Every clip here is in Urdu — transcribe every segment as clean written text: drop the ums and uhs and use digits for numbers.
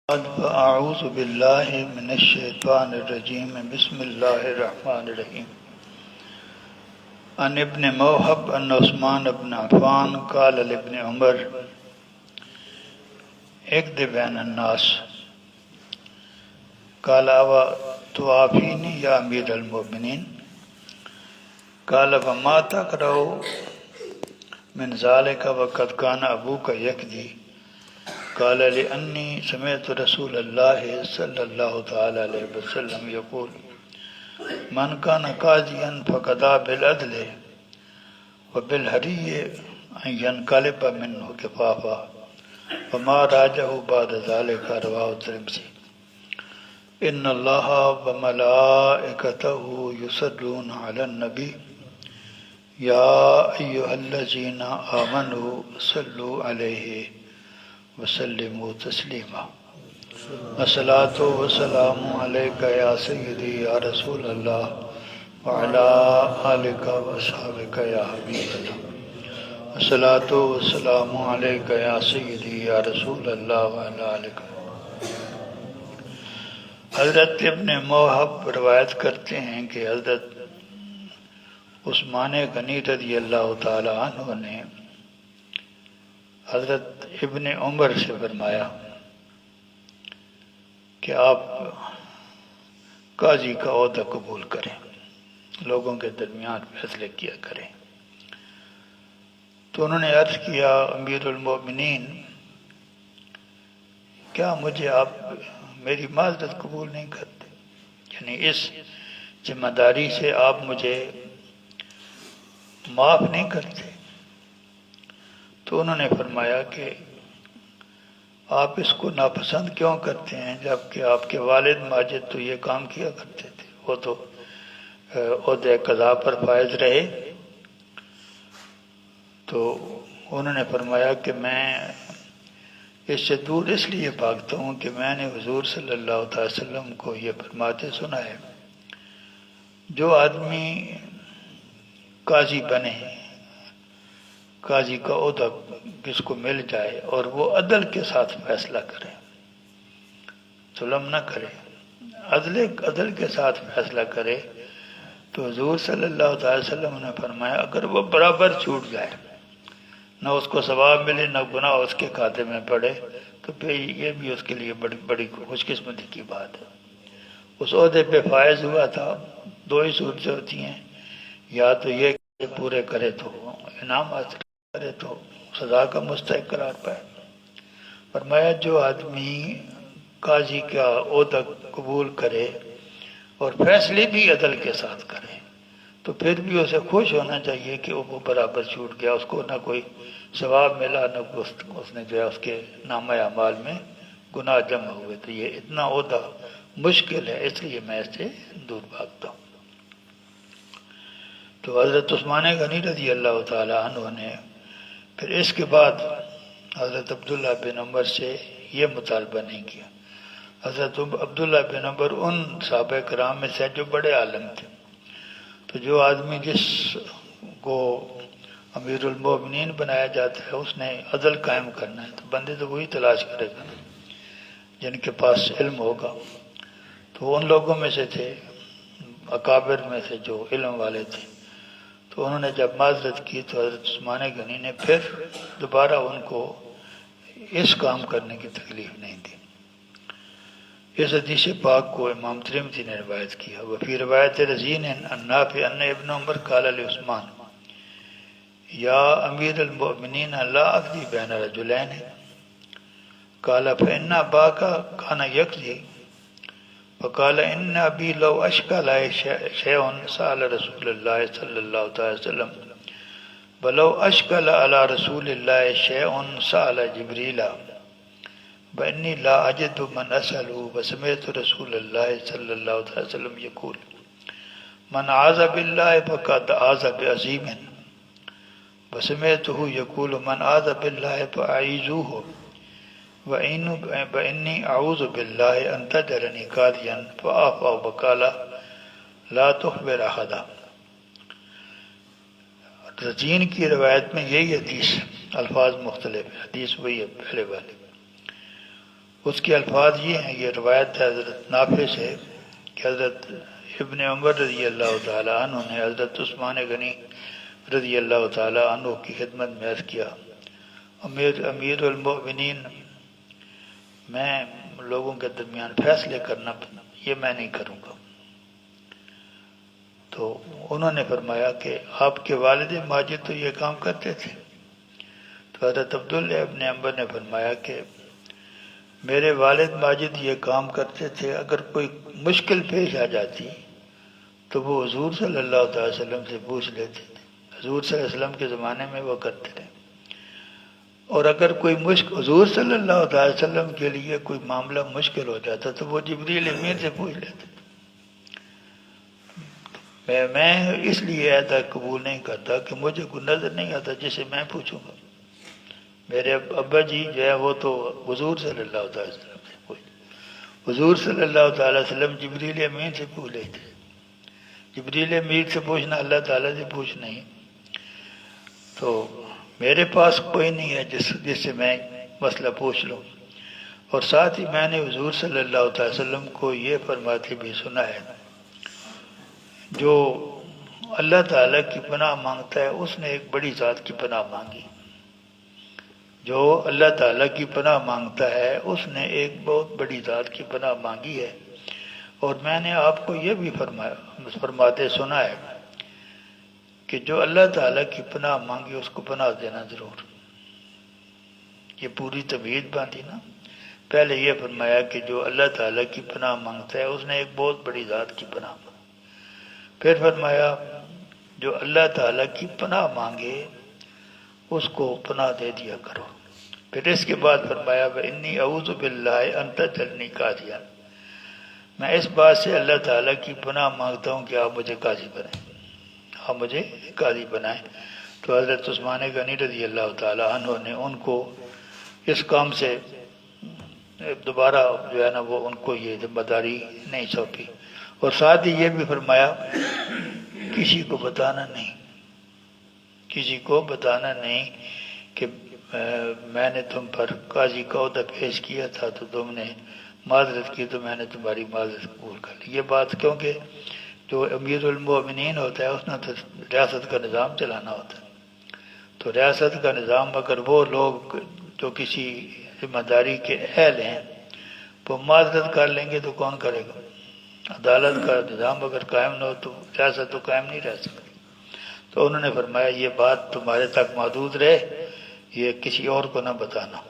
اعوذ باللہ من الشیطان الرجیم بسم اللہ الرحمن الرحیم عن ابن موہب ان عثمان بن عفان قال لابن عمر اقض بین الناس قال اوا توافینی یا امیر المؤمنین قال وما تقرأ من ذلك وقد كان ابوك يقضي قال لأني سمعت رسول الله صلى الله تعالى عليه وسلم يقول من كان قاضيا فقضى بالعدل وبالهري أن ينقلب منه كفافا وما راجعه بعد ذلك رواه الترمذي إن الله وملائكته يصلون على النبي يا أيها الذين آمنوا صلوا عليه وسلموا تسلیما الصلاۃ والسلام علیک یا سیدی یا رسول اللہ وعلی آلک واصحابک یا حبیب اللہ الصلاۃ والسلام علیک یا سیدی یا رسول اللہ وعلی آلک۔ حضرت ابن موہب روایت کرتے ہیں کہ حضرت عثمان غنی رضی اللہ تعالی عنہ نے حضرت ابن عمر سے فرمایا کہ آپ قاضی کا عہدہ قبول کریں، لوگوں کے درمیان فیصلے کیا کریں۔ تو انہوں نے عرض کیا امیر المؤمنین، کیا مجھے آپ میری معذرت قبول نہیں کرتے؟ یعنی اس ذمہ داری سے آپ مجھے معاف نہیں کرتے؟ تو انہوں نے فرمایا کہ آپ اس کو ناپسند کیوں کرتے ہیں جبکہ آپ کے والد ماجد تو یہ کام کیا کرتے تھے، وہ تو عہدہ قضا پر فائز رہے۔ تو انہوں نے فرمایا کہ میں اس سے دور اس لیے بھاگتا ہوں کہ میں نے حضور صلی اللہ علیہ وسلم کو یہ فرماتے سنا ہے، جو آدمی قاضی بنے، قاضی کا عہدہ کس کو مل جائے اور وہ عدل کے ساتھ فیصلہ کرے، ظلم نہ کرے، عدل کے ساتھ فیصلہ کرے، تو حضور صلی اللہ علیہ وسلم نے فرمایا اگر وہ برابر چھوٹ جائے، نہ اس کو ثواب ملے نہ گناہ اس کے کھاتے میں پڑے، تو پھر یہ بھی اس کے لیے بڑی خوش قسمتی کی بات ہے۔ اس عہدے پہ فائز ہوا تھا، دو ہی صورتیں ہوتی ہیں، یا تو یہ کہ پورے کرے تو انعام حاصل کرے تو سزا کا مستحق قرار پائے۔ فرمایا جو آدمی قاضی کا عہدہ قبول کرے اور فیصلے بھی عدل کے ساتھ کرے تو پھر بھی اسے خوش ہونا چاہیے کہ وہ برابر چھوٹ گیا، اس کو نہ کوئی ثواب ملا نہ اس نے جو ہے اس کے نامہ اعمال میں گناہ جمع ہوئے۔ تو یہ اتنا عہدہ مشکل ہے، اس لیے میں اس سے دور بھاگتا ہوں۔ تو حضرت عثمان غنی رضی اللہ تعالی عنہ نے پھر اس کے بعد حضرت عبداللہ بن عمر سے یہ مطالبہ نہیں کیا۔ حضرت عبداللہ بن عمر ان صحابہ کرام میں سے جو بڑے عالم تھے، تو جو آدمی جس کو امیر المؤمنین بنایا جاتا ہے اس نے عدل قائم کرنا ہے، تو بندے تو وہی تلاش کرے گا جن کے پاس علم ہوگا۔ تو ان لوگوں میں سے تھے، اکابر میں سے جو علم والے تھے، تو انہوں نے جب معذرت کی تو حضرت عثمان غنی نے پھر دوبارہ ان کو اس کام کرنے کی تکلیف نہیں دی۔ اس حدیث پاک کو امام ترمذی نے روایت کیا۔ وفی روایت رزین عن نافع ان ابن عمر قال لعثمان یا امیر المؤمنین لا اقضی بین رجلین قال فإن أباك كان يقضي فقال إن أبي لو أشكل شيء سأل رسول الله صلى الله عليه وسلم ولو أشكل على رسول الله شيء سأل جبريل وإني لا أجد من أسأله وسمعت رسول الله صلى الله عليه وسلم يقول من عاذ بالله فقد عاذ بعظيم وسمعته يقول من عاذ بالله فأعيذوه وإني أعوذ بالله أن تجعلني قاضيا فأعفى وقال لا تخبر أحدا۔ رزین کی روایت میں یہی حدیث الفاظ مختلف ہے، حدیث وہی ہے پہلے والی۔ اس کے الفاظ یہ ہیں، یہ روایت ہے حضرت نافع سے کہ حضرت ابن عمر رضی اللہ تعالیٰ عنہ نے حضرت عثمان غنی رضی اللہ تعالیٰ عنہ کی خدمت میں عرض کیا، امیر المؤمنین، میں لوگوں کے درمیان فیصلے کرنا یہ میں نہیں کروں گا۔ تو انہوں نے فرمایا کہ آپ کے والد ماجد تو یہ کام کرتے تھے؟ تو حضرت عبداللہ ابن عمر نے فرمایا کہ میرے والد ماجد یہ کام کرتے تھے، اگر کوئی مشکل پیش آ جاتی تو وہ حضور صلی اللہ تعالی وسلم سے پوچھ لیتے تھے، حضور صلی اللہ علیہ وسلم کے زمانے میں وہ کرتے تھے، اور اگر کوئی حضور صلی اللہ تعالی وسلم کے لیے کوئی معاملہ مشکل ہو جاتا تو وہ جبریل امین سے پوچھ لیتے تھے۔ میں اس لیے عہدہ قبول نہیں کرتا کہ مجھے کوئی نظر نہیں آتا جسے میں پوچھوں گا۔ میرے ابا جی جو ہے وہ تو حضور صلی اللہ تعالی وسلم سے پوچھ، حضور صلی اللہ تعالی وسلم جبریل امین سے پوچھ لیتے۔ جبریل امین سے پوچھنا اللہ تعالیٰ سے پوچھنا ہی، تو میرے پاس کوئی نہیں ہے جس سے میں مسئلہ پوچھ لوں۔ اور ساتھ ہی میں نے حضور صلی اللہ تعالی وسلم کو یہ فرماتے بھی سنا ہے، جو اللہ تعالیٰ کی پناہ مانگتا ہے اس نے ایک بڑی ذات کی پناہ مانگی، جو اللہ تعالیٰ کی پناہ مانگتا ہے اس نے ایک بہت بڑی ذات کی پناہ مانگی ہے۔ اور میں نے آپ کو یہ بھی فرماتے سنا ہے کہ جو اللہ تعالیٰ کی پناہ مانگی اس کو پناہ دینا ضرور۔ یہ پوری تمہید باندھی نا، پہلے یہ فرمایا کہ جو اللہ تعالیٰ کی پناہ مانگتا ہے اس نے ایک بہت بڑی ذات کی پناہ مانگی، پھر فرمایا جو اللہ تعالیٰ کی پناہ مانگے اس کو پناہ دے دیا کرو۔ پھر اس کے بعد فرمایا وَإِنِّي أَعُوذُ بِاللَّهِ أَن تَجْعَلْنِي قَاضِيًا، میں اس بات سے اللہ تعالیٰ کی پناہ مانگتا ہوں کہ آپ مجھے قاضی بنائیں، آپ مجھے قاضی بنائیں۔ تو حضرت عثمان غنی رضی اللہ تعالیٰ عنہ نے ان کو اس کام سے دوبارہ جو ہے نا وہ ان کو یہ ذمہ داری نہیں سونپی، اور ساتھ ہی یہ بھی فرمایا کسی کو بتانا نہیں، کسی کو بتانا نہیں کہ میں نے تم پر قاضی کا عہدہ پیش کیا تھا تو تم نے معذرت کی تو میں نے تمہاری معذرت قبول کر لی۔ یہ بات کیونکہ جو امیر المؤمنین ہوتا ہے اس نے تو ریاست کا نظام چلانا ہوتا ہے، تو ریاست کا نظام اگر وہ لوگ جو کسی ذمہ داری کے اہل ہیں وہ معذرت کر لیں گے تو کون کرے گا؟ عدالت کا نظام اگر قائم نہ ہو تو ریاست تو قائم نہیں رہ سکتی۔ تو انہوں نے فرمایا یہ بات تمہارے تک محدود رہے، یہ کسی اور کو نہ بتانا۔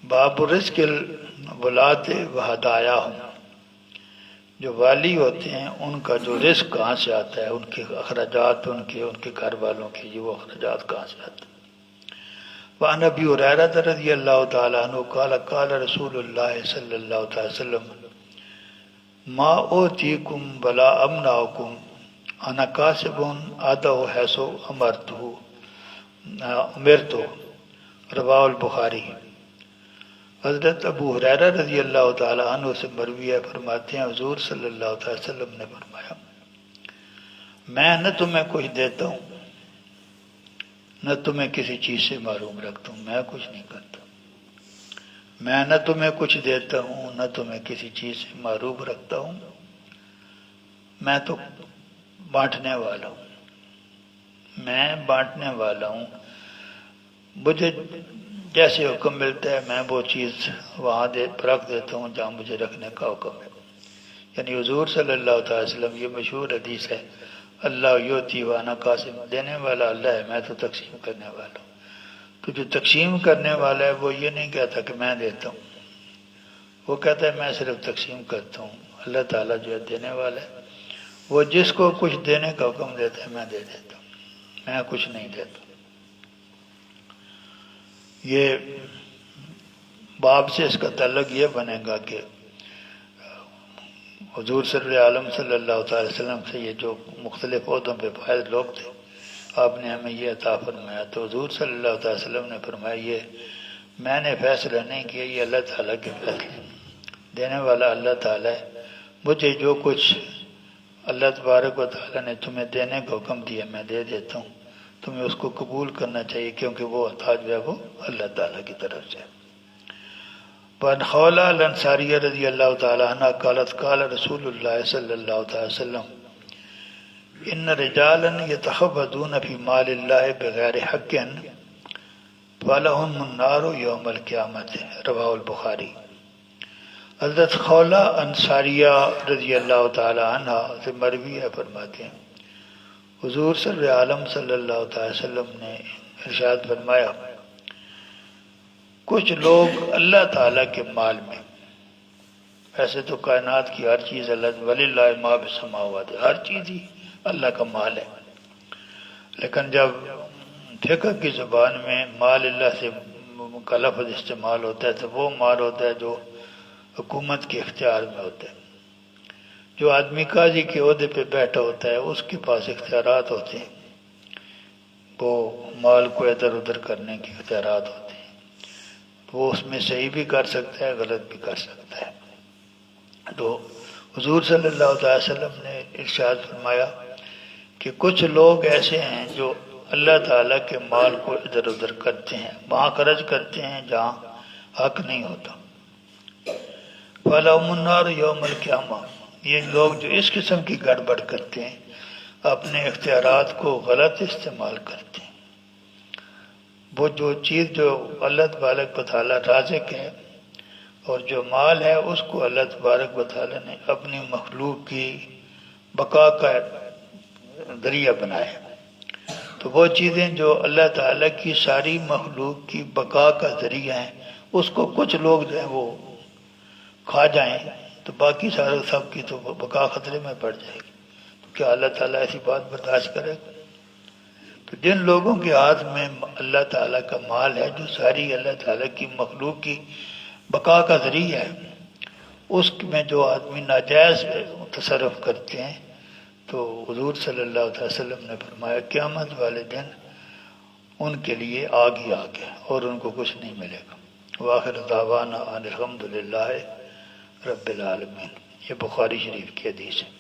باب رزق الولاۃ و ہدایاہم، جو والی ہوتے ہیں ان کا جو رزق کہاں سے آتا ہے، ان کے اخراجات، ان کے گھر والوں کے یہ وہ اخراجات کہاں سے آتے ہیں۔ وعن ابی ہریرہ رضی اللہ تعالی عنہ قال قال رسول اللہ صلی اللہ تعالی وسلم ما اوتیکم ولا امنعکم انا کاسب ادہ حیث امرتہ، رواه البخاری۔ حضرت ابو ہریرہ رضی اللہ تعالی عنہ سے مروی ہے، فرماتے ہیں حضور صلی اللہ تعالی وسلم نے فرمایا میں نہ تمہیں کچھ دیتا ہوں نہ تمہیں کسی چیز سے معروم رکھتا ہوں، میں کچھ نہیں کرتا، میں نہ تمہیں کچھ دیتا ہوں نہ تمہیں کسی چیز سے معروم رکھتا ہوں، میں تو بانٹنے والا ہوں، میں بانٹنے والا ہوں، مجھے جیسے حکم ملتا ہے میں وہ چیز وہاں رکھ دیتا ہوں جہاں مجھے رکھنے کا حکم ہے۔ یعنی حضور صلی اللہ تعالی وسلم، یہ مشہور حدیث ہے، اللہ یوتی وانا قاسم، دینے والا اللہ ہے، میں تو تقسیم کرنے والا ہوں۔ تو جو تقسیم کرنے والا ہے وہ یہ نہیں کہتا کہ میں دیتا ہوں، وہ کہتا ہے میں صرف تقسیم کرتا ہوں۔ اللہ تعالیٰ جو ہے دینے والا ہے، وہ جس کو کچھ دینے کا حکم دیتا ہے میں دے دیتا ہوں، میں کچھ نہیں دیتا۔ یہ باب سے اس کا تعلق یہ بنے گا کہ حضور صلی عالم صلی اللہ تعالی وسلم سے یہ جو مختلف عہدوں پہ فائز لوگ تھے، آپ نے ہمیں یہ عطا فرمایا، تو حضور صلی اللہ تعالی وسلم نے فرمایا یہ میں نے فیصلہ نہیں کیا، یہ اللہ تعالیٰ کے فیصلے، دینے والا اللہ تعالیٰ ہے، مجھے جو کچھ اللہ تبارک و تعالیٰ نے تمہیں دینے کا حکم دیا، میں دے دیتا ہوں، تمہیں اس کو قبول کرنا چاہیے، کیونکہ وہ عطا جو ہے وہ اللہ تعالیٰ کی طرف سے۔ وعن خولہ الانصاریہ رضی اللہ تعالیٰ عنہ قالت قال رسول اللہ صلی اللہ تعالی وسلم ان رجالا یتخبطون فی مال اللہ بغیر حق فلہم النار یوم القیامت، رواہ البخاری۔ حضرت خولہ انصاریہ رضی اللہ تعالی عنہ سے مروی ہے، فرماتے ہیں حضور صلی عالم صلی اللہ تعالی وسلم نے ارشاد فرمایا، کچھ لوگ اللہ تعالیٰ کے مال میں، ایسے تو کائنات کی ہر چیز اللہ، وللہ ما فی السماوات، ہر چیز ہی اللہ کا مال ہے، لیکن جب فقہ کی زبان میں مال اللہ سے کا لفظ استعمال ہوتا ہے تو وہ مال ہوتا ہے جو حکومت کے اختیار میں ہوتا ہے۔ جو آدمی قاضی کے عہدے پہ بیٹھا ہوتا ہے اس کے پاس اختیارات ہوتے ہیں، وہ مال کو ادھر ادھر کرنے کے اختیارات ہوتے ہیں، وہ اس میں صحیح بھی کر سکتا ہے، غلط بھی کر سکتا ہے۔ تو حضور صلی اللہ علیہ وسلم نے ارشاد فرمایا کہ کچھ لوگ ایسے ہیں جو اللہ تعالیٰ کے مال کو ادھر ادھر کرتے ہیں، وہاں خرچ کرتے ہیں جہاں حق نہیں ہوتا۔ فَلَهُمُ النَّارُ يَوْمَ الْقِيَامَةِ، یہ لوگ جو اس قسم کی گڑبڑ کرتے ہیں، اپنے اختیارات کو غلط استعمال کرتے ہیں، وہ جو چیز جو اللہ تبارک و تعالیٰ رازق ہے اور جو مال ہے اس کو اللہ تبارک و تعالیٰ نے اپنی مخلوق کی بقا کا ذریعہ بنایا، تو وہ چیزیں جو اللہ تعالیٰ کی ساری مخلوق کی بقا کا ذریعہ ہیں اس کو کچھ لوگ جو ہیں وہ کھا جائیں تو باقی سارے سب کی تو بقا خطرے میں پڑ جائے گی، تو کیا اللہ تعالیٰ ایسی بات برداشت کرے گا؟ تو جن لوگوں کے ہاتھ میں اللہ تعالیٰ کا مال ہے جو ساری اللہ تعالیٰ کی مخلوق کی بقا کا ذریعہ ہے، اس میں جو آدمی ناجائز تصرف کرتے ہیں تو حضور صلی اللہ علیہ وسلم نے فرمایا قیامت والے دن ان کے لیے آگ ہی آگ ہے اور ان کو کچھ نہیں ملے گا۔ وآخر دعوانا ان الحمدللہ رب العالمین، یہ بخاری شریف کی حدیث ہے۔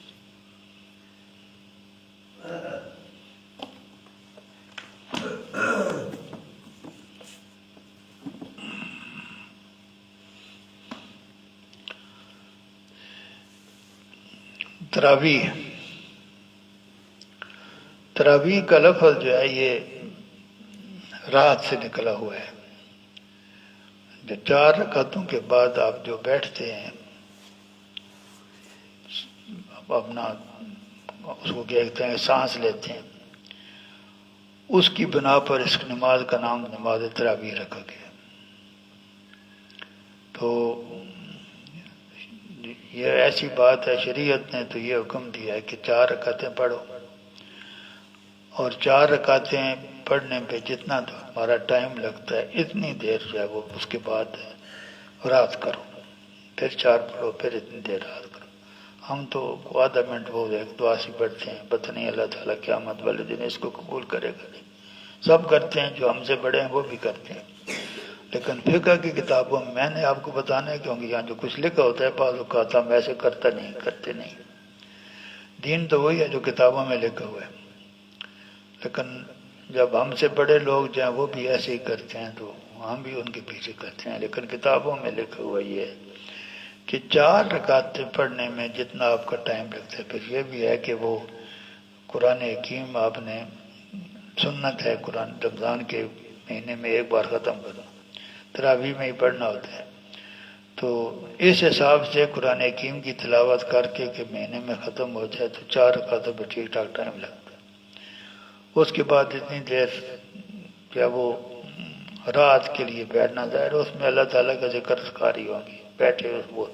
تراویح، تراویح کا لفظ جو ہے یہ رات سے نکلا ہوا ہے، جو 4 رکعتوں کے بعد آپ جو بیٹھتے ہیں اپنا اس کو کہتے ہیں سانس لیتے ہیں، اس کی بنا پر اس نماز کا نام نماز تراویح رکھا گیا۔ تو یہ ایسی بات ہے، شریعت نے تو یہ حکم دیا ہے کہ 4 رکعتیں پڑھو، اور 4 رکعتیں پڑھنے پہ جتنا تو ہمارا ٹائم لگتا ہے اتنی دیر جو ہے وہ اس کے بعد رات کرو، پھر 4 پڑھو، پھر اتنی دیر رات کرو۔ ہم تو آدھا منٹ وہ ایک دعا سی پڑھتے ہیں، پتہ نہیں اللہ تعالیٰ قیامت والے دن اس کو قبول کرے گا نہیں۔ سب کرتے ہیں، جو ہم سے بڑے ہیں وہ بھی کرتے ہیں، لیکن فقہ کی کتابوں میں نے آپ کو بتانا ہے کیونکہ یہاں جو کچھ لکھا ہوتا ہے بعض اوقات ہم ایسے کرتے نہیں۔ دین تو وہی ہے جو کتابوں میں لکھا ہوا ہے، لیکن جب ہم سے بڑے لوگ جو ہیں وہ بھی ایسے ہی کرتے ہیں تو ہم بھی ان کے پیچھے کرتے ہیں، لیکن کتابوں میں لکھا ہوا یہ ہے کہ 4 رکعتیں پڑھنے میں جتنا آپ کا ٹائم لگتا ہے۔ پھر یہ بھی ہے کہ وہ قرآن حکیم آپ نے، سنت ہے قرآن رمضان کے مہینے میں ایک بار ختم کرو، تراویح میں ہی پڑھنا ہوتا ہے، تو اس حساب سے قرآن حکیم کی تلاوت کر کے کہ مہینے میں ختم ہو جائے تو 4 رکعتوں پہ ٹھیک ٹھاک ٹائم لگتا ہے۔ اس کے بعد اتنی دیر کیا وہ رات کے لیے بیٹھنا، ظاہر اس میں اللہ تعالیٰ کا ذکر کاری ہوگی، بیٹھے وہ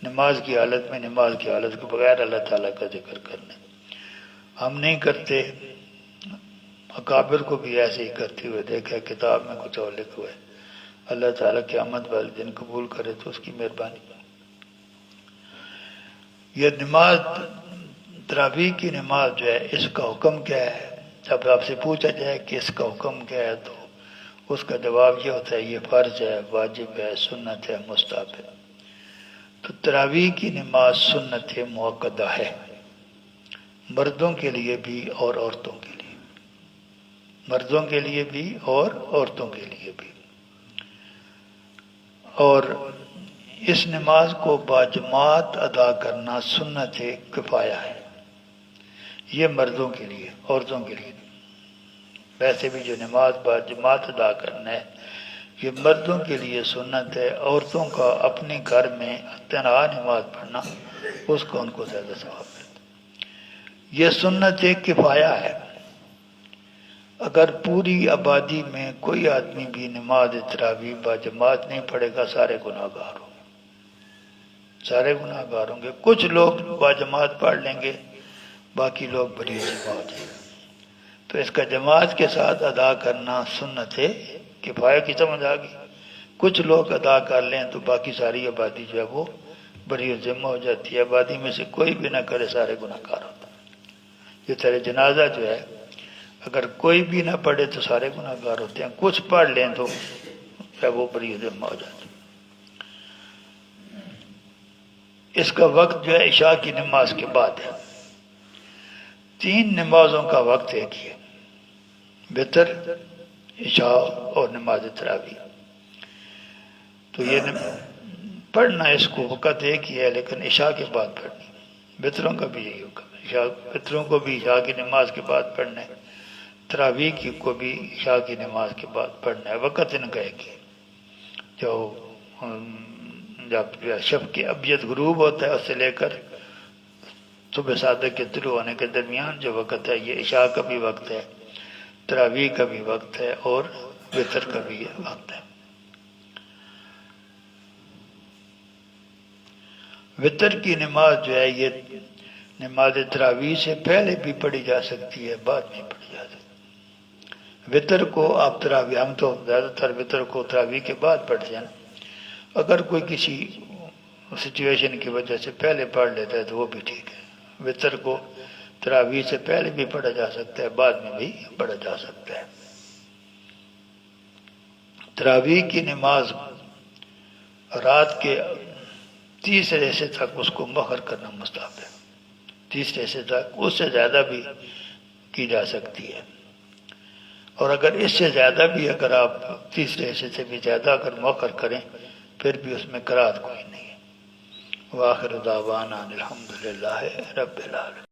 نماز کی حالت میں، نماز کی حالت کے بغیر اللہ تعالیٰ کا ذکر کرنا ہم نہیں کرتے۔ اکابر کو بھی ایسے ہی کرتے ہوئے دیکھا، کتاب میں کچھ اور لکھا ہوا ہے، اللہ تعالیٰ قیامت والے دن قبول کرے تو اس کی مہربانی۔ یہ نماز تراویح کی نماز جو ہے اس کا حکم کیا ہے؟ جب آپ سے پوچھا جائے کہ اس کا حکم کیا ہے تو اس کا جواب یہ ہوتا ہے یہ فرض ہے، واجب ہے، سنت ہے، مستحب ہے۔ تو تراویح کی نماز سنت مؤکدہ ہے، مردوں کے لیے بھی اور عورتوں کے لیے، مردوں کے لیے بھی اور عورتوں کے لیے بھی۔ اور اس نماز کو باجماعت ادا کرنا سنت کفایہ ہے، یہ مردوں کے لیے، عورتوں کے لیے ویسے بھی جو نماز باجماعت ادا کرنا ہے یہ مردوں کے لیے سنت ہے، عورتوں کا اپنے گھر میں تنہا نماز پڑھنا اس کو ان کو زیادہ ثواب ملتا ہے۔ یہ سنت کفایہ ہے، اگر پوری آبادی میں کوئی آدمی بھی نماز تراویح باجماعت نہیں پڑھے گا سارے گناہ گار ہوں گے، سارے گناہ گار ہوں گے۔ کچھ لوگ باجماعت پڑھ لیں گے، باقی لوگ بری جمع ہو جائیں گے۔ تو اس کا جماعت کے ساتھ ادا کرنا سنت کفایہ کی سمجھ آ گئی۔ کچھ لوگ ادا کر لیں تو باقی ساری آبادی جو ہے وہ بری ذمہ ہو جاتی ہے، آبادی میں سے کوئی بھی نہ کرے سارے گناہ گار ہوتے ہیں۔ یہ طرح جنازہ جو ہے اگر کوئی بھی نہ پڑھے تو سارے گناہ گار ہوتے ہیں، کچھ پڑھ لیں تو وہ بری ذمہ ہو جاتے ہیں۔ اس کا وقت جو ہے عشاء کی نماز کے بعد ہے۔ 3 نمازوں کا وقت ایک ہی ہے، وتر، عشاء اور نماز تراویح۔ تو یہ پڑھنا اس کو وقت ایک ہی ہے لیکن عشاء کے بعد پڑھنی، وتروں کا بھی یہی ہوگا، وتروں کو بھی عشاء کی نماز کے بعد پڑھنا ہے، تراویح کی کو بھی عشاء کی نماز کے بعد پڑھنا ہے، وقت ان کا ایک ہی۔ جب شفق ابیض غروب ہوتا ہے اس سے لے کر صبح صادق کے طلوع ہونے کے درمیان جو وقت ہے یہ عشاء کا بھی وقت ہے، تراویح کا بھی وقت ہے اور وتر کا بھی وقت ہے۔ وتر کی نماز جو ہے یہ نماز تراویح سے پہلے بھی پڑھی جا سکتی ہے، بعد میں پڑھی جا سکتی ہے۔ وتر کو آپ تراویح، ہم تو زیادہ تر وتر کو تراویح کے بعد پڑھتے ہیں، اگر کوئی کسی سچویشن کی وجہ سے پہلے پڑھ لیتا ہے تو وہ بھی ٹھیک ہے۔ وتر کو تراویح سے پہلے بھی پڑھا جا سکتا ہے، بعد میں بھی پڑھا جا سکتا ہے۔ تراویح کی نماز رات کے تیسرے حصے تک اس کو مؤخر کرنا مستحب ہے، تیسرے حصے تک، اس سے زیادہ بھی کی جا سکتی ہے، اور اگر اس سے زیادہ بھی اگر آپ تیسرے حصے سے بھی زیادہ اگر مؤخر کریں پھر بھی اس میں قرات کوئی نہیں ہے۔ وآخر دعوانا الحمدللہ رب العالمین۔